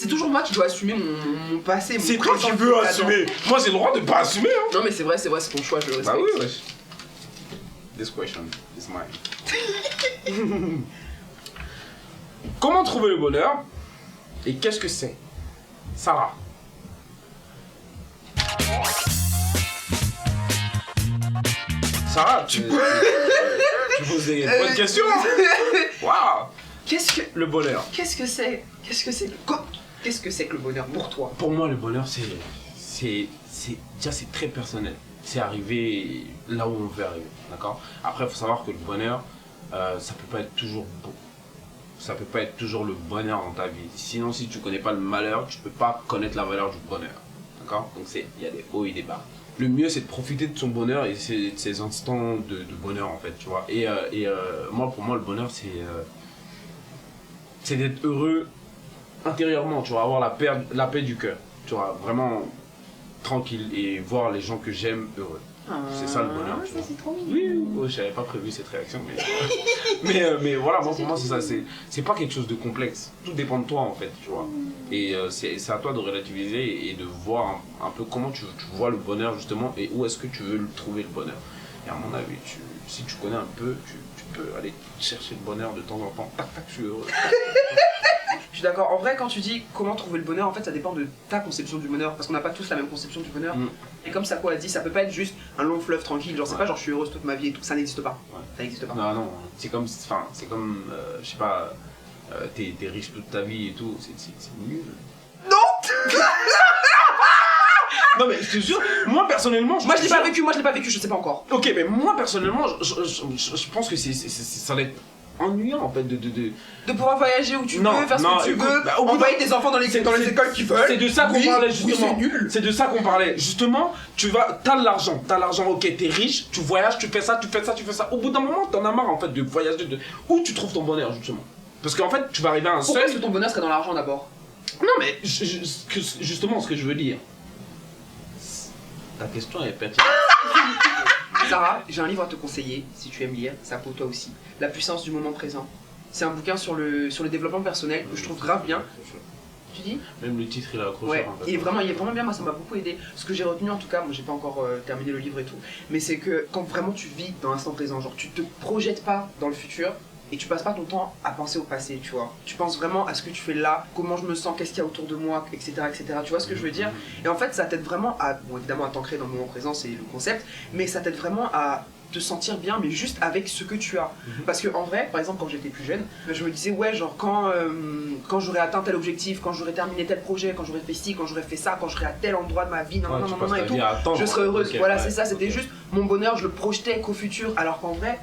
C'est toujours moi qui dois assumer mon passé, mon C'est toi qui veux assumer. Moi, j'ai le droit de pas assumer. Hein. Non, mais c'est vrai, c'est ton choix, je le respecte. Bah oui, wesh. This question is mine. Comment trouver le bonheur et qu'est-ce que c'est? Sarah. Sarah, tu poses des bonnes questions. Waouh. Qu'est-ce que Le bonheur. Qu'est-ce que c'est que le bonheur pour toi? Pour moi, le bonheur, déjà, c'est très personnel. C'est arriver là où on veut arriver, d'accord? Après, il faut savoir que le bonheur, ça peut pas être toujours beau. Ça peut pas être toujours le bonheur dans ta vie. Sinon, si tu connais pas le malheur, tu peux pas connaître la valeur du bonheur, d'accord? Donc, il y a des hauts et des bas. Le mieux, c'est de profiter de son bonheur et de ses instants de bonheur, en fait, tu vois. Et pour moi, le bonheur, c'est d'être heureux intérieurement, tu vois, avoir la paix du cœur, tu vois, vraiment tranquille et voir les gens que j'aime heureux. C'est ça le bonheur. Tu vois. C'est trop mignon. Oui, oui, j'avais pas prévu cette réaction, mais voilà, moi pour moi c'est ça, c'est pas quelque chose de complexe. Tout dépend de toi en fait, tu vois. Et c'est à toi de relativiser et de voir un peu comment tu vois le bonheur justement et où est-ce que tu veux le trouver le bonheur. Et à mon avis, si tu connais un peu, tu peux aller chercher le bonheur de temps en temps. Tac, tac, je suis heureux. Je suis d'accord. En vrai, quand tu dis comment trouver le bonheur, en fait, ça dépend de ta conception du bonheur. Parce qu'on n'a pas tous la même conception du bonheur. Et comme Sako a dit, ça peut pas être juste un long fleuve tranquille. Genre, c'est pas genre je suis heureuse toute ma vie et tout. Ça n'existe pas. Ouais. Ça n'existe pas. Non, non. C'est comme je sais pas, t'es riche toute ta vie et tout. C'est nul. Non. Non, mais je te jure, moi personnellement. Moi, je l'ai pas vécu, je sais pas encore. Ok, mais moi personnellement, je pense que ça va être ennuyant en fait de pouvoir voyager où tu veux, faire ce que tu veux, bah, envoyer des enfants dans les écoles qui veulent. C'est de ça qu'on parlait justement. Oui, c'est nul. C'est de ça qu'on parlait. Justement, t'as l'argent, ok, t'es riche, tu voyages, tu fais ça. Au bout d'un moment, t'en as marre en fait de voyager. Où tu trouves ton bonheur justement? Parce qu'en fait, tu vas arriver à un Pourquoi seuil. est-ce que ton bonheur serait dans l'argent d'abord? Non, mais justement, ce que je veux dire. Ta question est pertinente. Sarah, j'ai un livre à te conseiller, si tu aimes lire, ça pour toi aussi. La puissance du moment présent. C'est un bouquin sur le développement personnel que je trouve grave bien. Tu dis? Même le titre, il a accroché. Ouais, en fait. il est vraiment bien, moi ça m'a beaucoup aidé. Ce que j'ai retenu en tout cas, moi j'ai pas encore terminé le livre et tout, mais c'est que quand vraiment tu vis dans l'instant présent, genre tu te projettes pas dans le futur, et tu passes pas ton temps à penser au passé, tu vois. Tu penses vraiment à ce que tu fais là, comment je me sens, qu'est-ce qu'il y a autour de moi, etc., etc. Tu vois ce que je veux dire? Et en fait, ça t'aide vraiment à, bon évidemment à t'ancrer dans le moment présent, c'est le concept, mais ça t'aide vraiment à te sentir bien, mais juste avec ce que tu as. Parce que en vrai, par exemple, quand j'étais plus jeune, je me disais, ouais, genre quand j'aurais atteint tel objectif, quand j'aurais terminé tel projet, quand j'aurais fait ci, quand j'aurais fait ça, quand je serais à tel endroit de ma vie, non, et tout, je serais heureuse. Okay, voilà, ouais, c'est ça, c'était juste mon bonheur, je le projetais qu'au futur, alors qu'en vrai,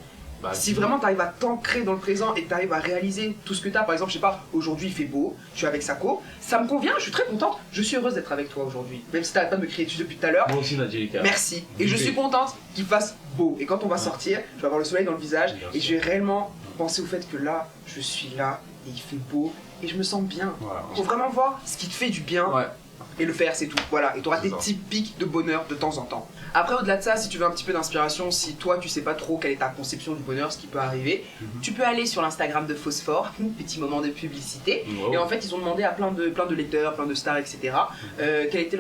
si vraiment tu arrives à t'ancrer dans le présent et que tu arrives à réaliser tout ce que tu as, par exemple, je sais pas, aujourd'hui il fait beau, je suis avec Sako, ça me convient, je suis très contente, je suis heureuse d'être avec toi aujourd'hui. Même si t'arrêtes pas de me crier dessus depuis tout à l'heure. Moi aussi, Nadjelika. Merci. Et je suis contente qu'il fasse beau. Et quand on va sortir, je vais avoir le soleil dans le visage et je vais réellement penser au fait que là, je suis là et il fait beau et je me sens bien. Voilà. Faut vraiment voir ce qui te fait du bien. Ouais. Et le faire, c'est tout. Voilà, et tu auras tes petits pics de bonheur de temps en temps. Après, au-delà de ça, si tu veux un petit peu d'inspiration, si toi tu sais pas trop quelle est ta conception du bonheur, ce qui peut arriver, tu peux aller sur l'Instagram de Phosphore, petit moment de publicité. Et en fait, ils ont demandé à plein de lecteurs, plein de stars, etc., quelle était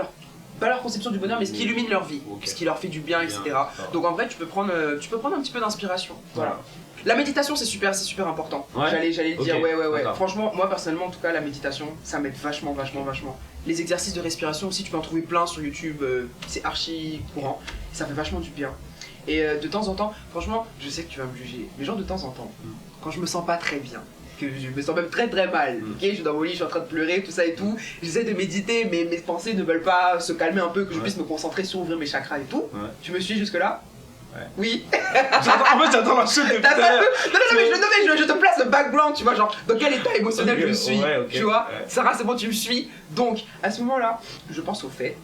pas leur conception du bonheur, mais ce qui illumine leur vie, ce qui leur fait du bien, etc. Donc en vrai, tu peux prendre un petit peu d'inspiration. Voilà. La méditation, c'est super important. Ouais. J'allais le dire, ouais. D'accord. Franchement, moi personnellement, en tout cas, la méditation, ça m'aide vachement. Les exercices de respiration aussi, tu peux en trouver plein sur YouTube, c'est archi courant, et ça fait vachement du bien. Et de temps en temps, franchement, je sais que tu vas me juger, mais genre de temps en temps, quand je me sens pas très bien, que je me sens même très mal, ok, je suis dans mon lit, je suis en train de pleurer, tout ça et tout, j'essaie de méditer, mais mes pensées ne veulent pas se calmer un peu, que je puisse me concentrer sur ouvrir mes chakras et tout. Tu me suis jusque là? Ouais. Oui. En fait, j'attends la chute depuis tout à l'heure. Non, je te place le background, tu vois, genre dans quel état émotionnel je suis, tu vois. Sarah, c'est bon, tu me suis. Donc, à ce moment-là, je pense au fait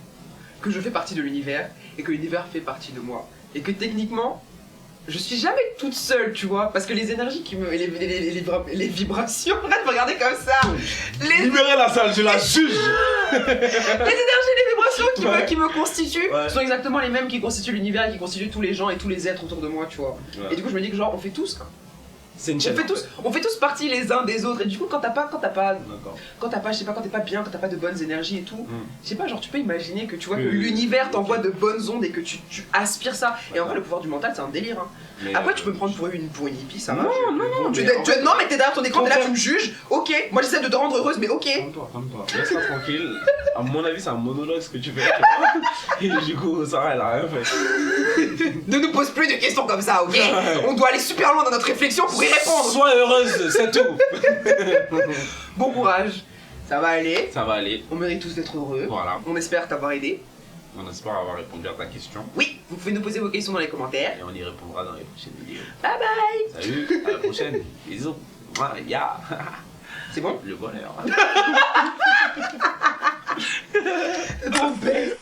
que je fais partie de l'univers et que l'univers fait partie de moi. Et que techniquement, je suis jamais toute seule, tu vois, parce que les énergies qui me. Les vibrations, arrête de me regarder comme ça. Libérez la salle, je la juge. Les énergies, les vibrations qui me constituent sont exactement les mêmes qui constituent l'univers et qui constituent tous les gens et tous les êtres autour de moi, tu vois. Et du coup, je me dis que genre, on fait tous C'est une chaîne. On fait tous partie les uns des autres. Et du coup, quand t'as pas, D'accord. je sais pas, quand t'es pas bien, quand t'as pas de bonnes énergies et tout, je sais pas, genre tu peux imaginer que tu vois que Que- l'univers t'envoie de bonnes ondes et que tu aspires ça. Et en vrai, le pouvoir du mental, c'est un délire. Hein. Mais, Après, tu peux me prendre pour une hippie, ça va. Non, Non, mais t'es derrière ton écran, t'es là, tu me juges. Ok, moi j'essaie de te rendre heureuse, mais ok. Calme-toi. Laisse-la tranquille. À mon avis, c'est un monologue ce que tu fais. Tu vois. Et du coup, Sarah, elle a rien fait. Ne nous pose plus de questions comme ça, ok? On doit aller super loin dans notre réflexion pour y répondre. Sois heureuse, c'est tout. Bon courage, ça va aller. Ça va aller. On mérite tous d'être heureux. Voilà. On espère t'avoir aidé. On espère avoir répondu à ta question. Oui, vous pouvez nous poser vos questions dans les commentaires. Et on y répondra dans les prochaines vidéos. Bye bye. Salut, à la prochaine. Bisous. Ya. C'est bon? Le bonheur. C'est trop bête.